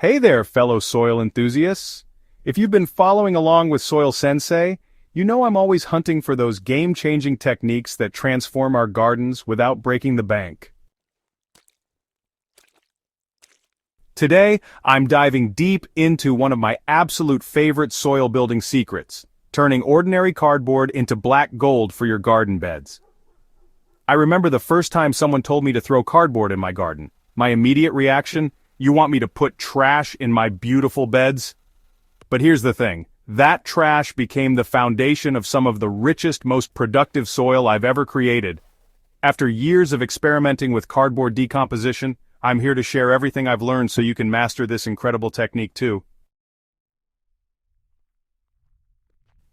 Hey there, fellow soil enthusiasts. If you've been following along with Soil Sensei, you know I'm always hunting for those game-changing techniques that transform our gardens without breaking the bank. Today, I'm diving deep into one of my absolute favorite soil building secrets, turning ordinary cardboard into black gold for your garden beds. I remember the first time someone told me to throw cardboard in my garden. My immediate reaction: you want me to put trash in my beautiful beds? But here's the thing, that trash became the foundation of some of the richest, most productive soil I've ever created. After years of experimenting with cardboard decomposition, I'm here to share everything I've learned so you can master this incredible technique too.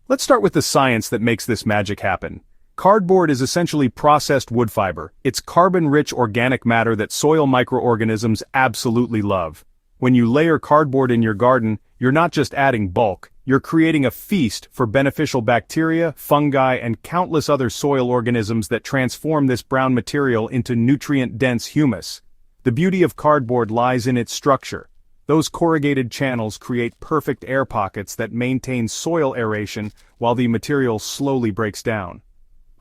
Let's start with the science that makes this magic happen. Cardboard is essentially processed wood fiber. It's carbon-rich organic matter that soil microorganisms absolutely love. When you layer cardboard in your garden, you're not just adding bulk, you're creating a feast for beneficial bacteria, fungi, and countless other soil organisms that transform this brown material into nutrient-dense humus. The beauty of cardboard lies in its structure. Those corrugated channels create perfect air pockets that maintain soil aeration while the material slowly breaks down.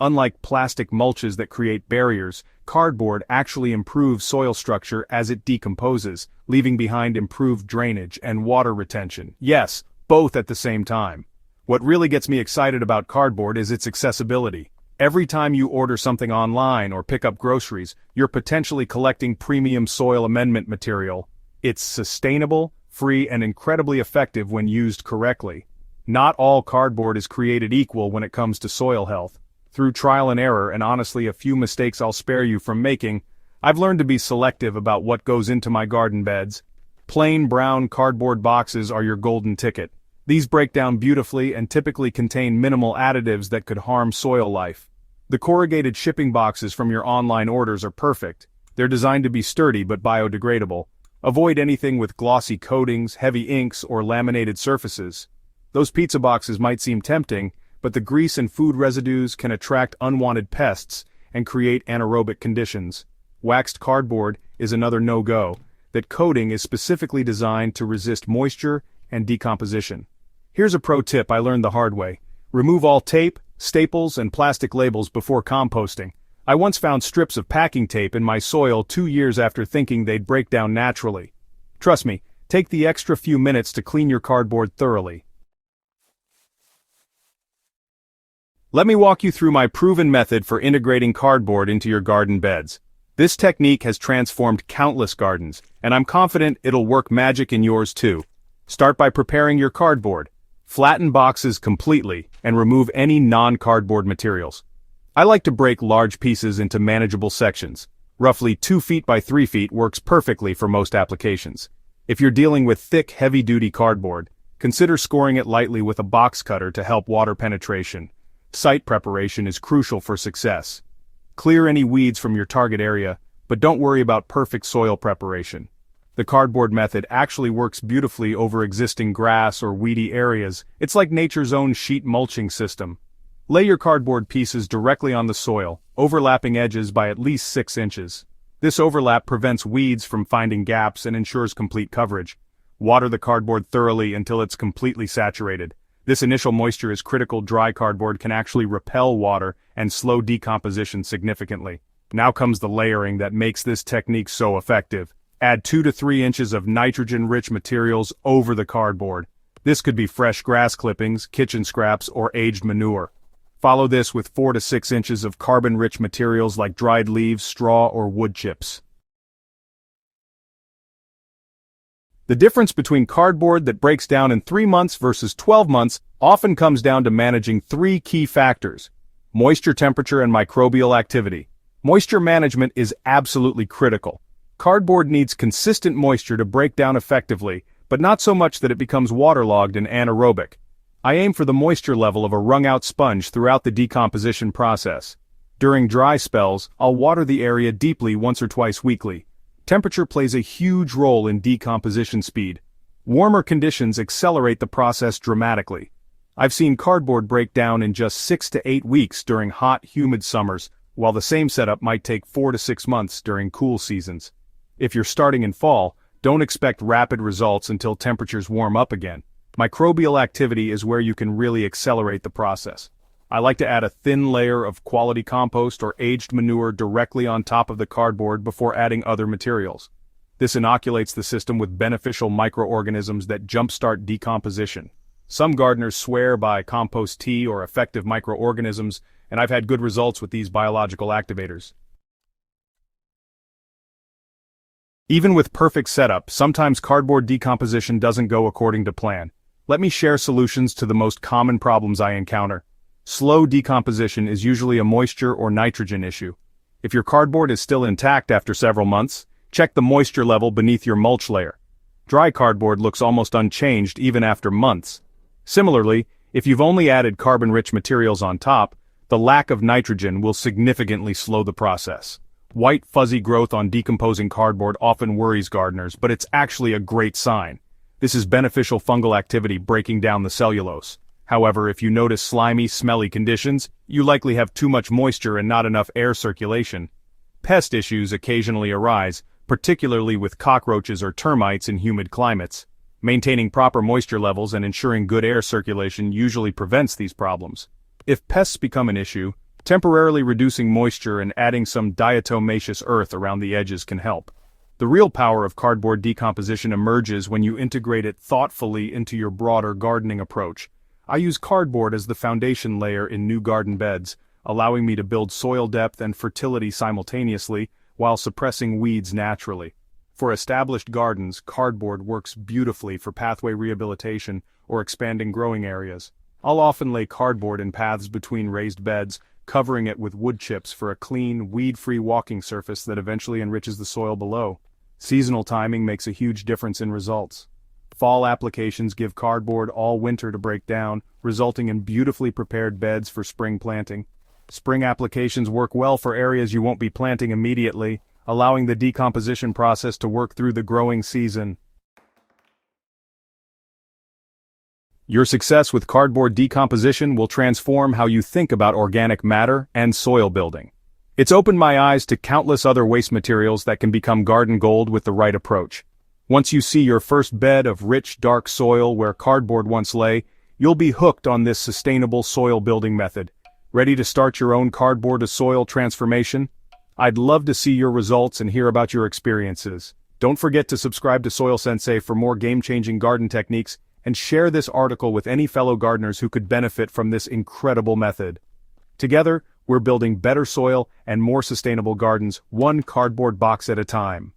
Unlike plastic mulches that create barriers, cardboard actually improves soil structure as it decomposes, leaving behind improved drainage and water retention. Yes, both at the same time. What really gets me excited about cardboard is its accessibility. Every time you order something online or pick up groceries, you're potentially collecting premium soil amendment material. It's sustainable, free, and incredibly effective when used correctly. Not all cardboard is created equal when it comes to soil health. Through trial and error, and honestly a few mistakes I'll spare you from making, I've learned to be selective about what goes into my garden beds. Plain brown cardboard boxes are your golden ticket. These break down beautifully and typically contain minimal additives that could harm soil life. The corrugated shipping boxes from your online orders are perfect. They're designed to be sturdy but biodegradable. Avoid anything with glossy coatings, heavy inks, or laminated surfaces. Those pizza boxes might seem tempting, but the grease and food residues can attract unwanted pests and create anaerobic conditions. Waxed cardboard is another no-go. That coating is specifically designed to resist moisture and decomposition. Here's a pro tip I learned the hard way. Remove all tape, staples, and plastic labels before composting. I once found strips of packing tape in my soil 2 years after thinking they'd break down naturally. Trust me, take the extra few minutes to clean your cardboard thoroughly. Let me walk you through my proven method for integrating cardboard into your garden beds. This technique has transformed countless gardens, and I'm confident it'll work magic in yours too. Start by preparing your cardboard. Flatten boxes completely and remove any non-cardboard materials. I like to break large pieces into manageable sections. Roughly 2 feet by 3 feet works perfectly for most applications. If you're dealing with thick, heavy-duty cardboard, consider scoring it lightly with a box cutter to help water penetration. Site preparation is crucial for success. Clear any weeds from your target area, but don't worry about perfect soil preparation. The cardboard method actually works beautifully over existing grass or weedy areas. It's like nature's own sheet mulching system. Lay your cardboard pieces directly on the soil, overlapping edges by at least 6 inches. This overlap prevents weeds from finding gaps and ensures complete coverage. Water the cardboard thoroughly until it's completely saturated. This initial moisture is critical. Dry cardboard can actually repel water and slow decomposition significantly. Now comes the layering that makes this technique so effective. Add 2 to 3 inches of nitrogen-rich materials over the cardboard. This could be fresh grass clippings, kitchen scraps, or aged manure. Follow this with 4 to 6 inches of carbon-rich materials like dried leaves, straw, or wood chips. The difference between cardboard that breaks down in 3 months versus 12 months often comes down to managing 3 key factors: moisture, temperature, and microbial activity. Moisture management is absolutely critical. Cardboard needs consistent moisture to break down effectively, but not so much that it becomes waterlogged and anaerobic. I aim for the moisture level of a wrung-out sponge throughout the decomposition process. During dry spells, I'll water the area deeply once or twice weekly. Temperature plays a huge role in decomposition speed. Warmer conditions accelerate the process dramatically. I've seen cardboard break down in just 6 to 8 weeks during hot, humid summers, while the same setup might take 4 to 6 months during cool seasons. If you're starting in fall, Don't expect rapid results until temperatures warm up again. Microbial activity is where you can really accelerate the process. I like to add a thin layer of quality compost or aged manure directly on top of the cardboard before adding other materials. This inoculates the system with beneficial microorganisms that jumpstart decomposition. Some gardeners swear by compost tea or effective microorganisms, and I've had good results with these biological activators. Even with perfect setup, sometimes cardboard decomposition doesn't go according to plan. Let me share solutions to the most common problems I encounter. Slow decomposition is usually a moisture or nitrogen issue. If your cardboard is still intact after several months, check the moisture level beneath your mulch layer. Dry cardboard looks almost unchanged even after months. Similarly, if you've only added carbon-rich materials on top, the lack of nitrogen will significantly slow the process. White fuzzy growth on decomposing cardboard often worries gardeners, but it's actually a great sign. This is beneficial fungal activity breaking down the cellulose. However, if you notice slimy, smelly conditions, you likely have too much moisture and not enough air circulation. Pest issues occasionally arise, particularly with cockroaches or termites in humid climates. Maintaining proper moisture levels and ensuring good air circulation usually prevents these problems. If pests become an issue, temporarily reducing moisture and adding some diatomaceous earth around the edges can help. The real power of cardboard decomposition emerges when you integrate it thoughtfully into your broader gardening approach. I use cardboard as the foundation layer in new garden beds, allowing me to build soil depth and fertility simultaneously, while suppressing weeds naturally. For established gardens, cardboard works beautifully for pathway rehabilitation or expanding growing areas. I'll often lay cardboard in paths between raised beds, covering it with wood chips for a clean, weed-free walking surface that eventually enriches the soil below. Seasonal timing makes a huge difference in results. Fall applications give cardboard all winter to break down, resulting in beautifully prepared beds for spring planting. Spring applications work well for areas you won't be planting immediately, allowing the decomposition process to work through the growing season. Your success with cardboard decomposition will transform how you think about organic matter and soil building. It's opened my eyes to countless other waste materials that can become garden gold with the right approach. Once you see your first bed of rich, dark soil where cardboard once lay, you'll be hooked on this sustainable soil building method. Ready to start your own cardboard-to-soil transformation? I'd love to see your results and hear about your experiences. Don't forget to subscribe to Soil Sensei for more game-changing garden techniques, and share this article with any fellow gardeners who could benefit from this incredible method. Together, we're building better soil and more sustainable gardens, one cardboard box at a time.